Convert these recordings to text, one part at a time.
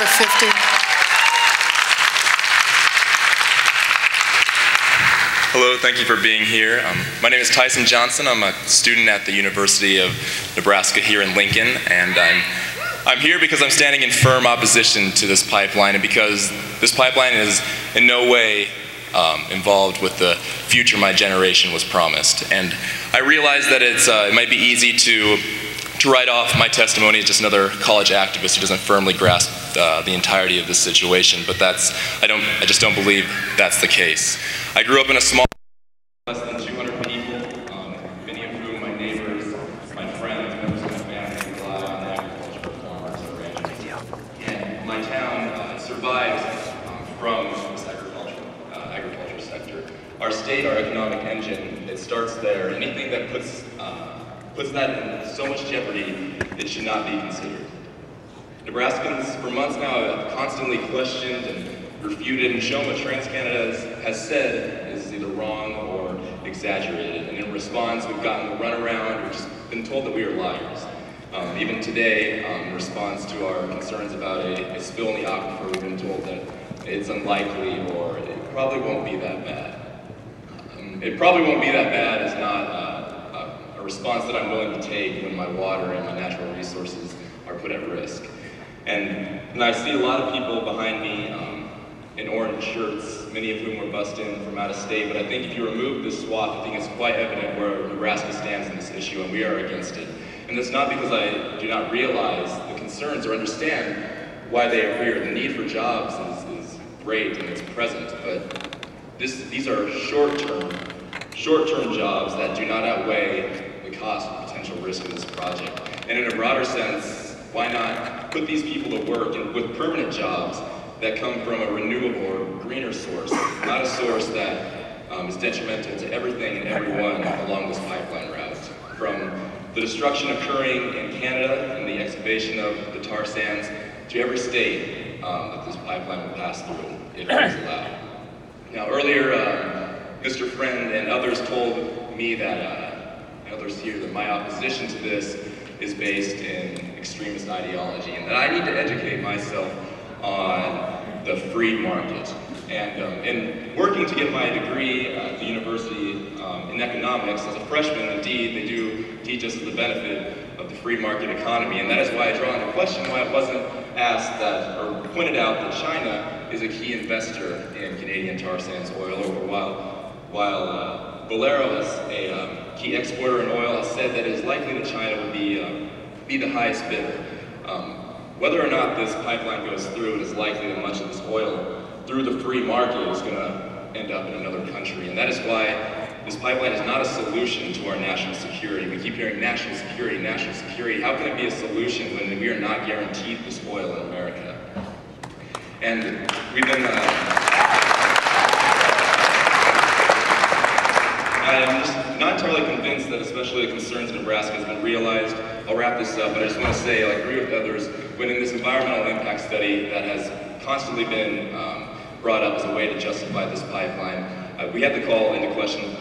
to 50. Hello, thank you for being here. My name is Tyson Johnson. I'm a student at the University of Nebraska here in Lincoln, and I'm here because I'm standing in firm opposition to this pipeline, and because this pipeline is in no way involved with the future my generation was promised. And I realize that it might be easy to write off my testimony as just another college activist who doesn't firmly grasp the entirety of this situation, but I just don't believe that's the case. I grew up in a small, less than 200 people, many of whom my neighbors, my friends, members of my family rely on agriculture, farmers, or ranchers. And my town survives from this agriculture sector. Our state, our economic engine, it starts there. Anything that puts that in so much jeopardy, it should not be considered. Nebraskans, for months now, have constantly questioned and refuted and shown what TransCanada has said is either wrong or exaggerated. And in response, we've gotten the runaround. We've just been told that we are liars. Even today, in response to our concerns about a spill in the aquifer, we've been told that it's unlikely or it probably won't be that bad. It probably won't be that bad is not a response that I'm willing to take when my water and my natural resources are put at risk. And I see a lot of people behind me in orange shirts, many of whom were bussed in from out of state, but I think if you remove this swath, I think it's quite evident where Nebraska stands in this issue, and we are against it. And that's not because I do not realize the concerns or understand why they are here. The need for jobs is great and it's present, but these are short-term jobs that do not outweigh the cost and potential risk of this project. And in a broader sense, why not put these people to work and with permanent jobs that come from a renewable or greener source, not a source that is detrimental to everything and everyone along this pipeline route. From the destruction occurring in Canada and the excavation of the tar sands to every state that this pipeline will pass through if it is allowed. Now earlier, Mr. Friend and others told me that, others here, that my opposition to this is based in extremist ideology, and that I need to educate myself on the free market. And in working to get my degree at the university in economics, as a freshman, indeed, they do teach us the benefit of the free market economy, and that is why I draw into question why it wasn't asked that, or pointed out that China is a key investor in Canadian tar sands oil, or while Valero is a key exporter in oil, has said that it is likely that China would be the highest bidder. Whether or not this pipeline goes through, it is likely that much of this oil through the free market is going to end up in another country. And that is why this pipeline is not a solution to our national security. We keep hearing national security, national security. How can it be a solution when we are not guaranteed this oil in America? And we've been... I'm just not entirely convinced that especially the concerns in Nebraska has been realized. I'll wrap this up, but I just want to say I agree with others when in this environmental impact study that has constantly been brought up as a way to justify this pipeline, we had to call into question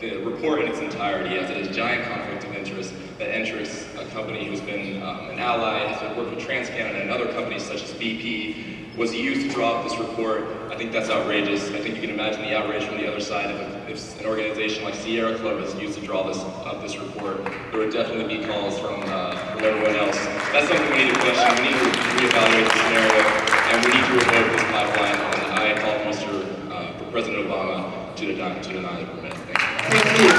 the report in its entirety, as it is a giant conflict of interest that interests a company who's been an ally, has worked with TransCanada and other companies such as BP, was used to draw up this report. I think that's outrageous. I think you can imagine the outrage from the other side if an organization like Sierra Club is used to draw this report. There would definitely be calls from everyone else. That's something we need to question. We need to reevaluate the scenario, and we need to revoke this pipeline. And I call for President Obama to deny the permit. Thank you. Thank you.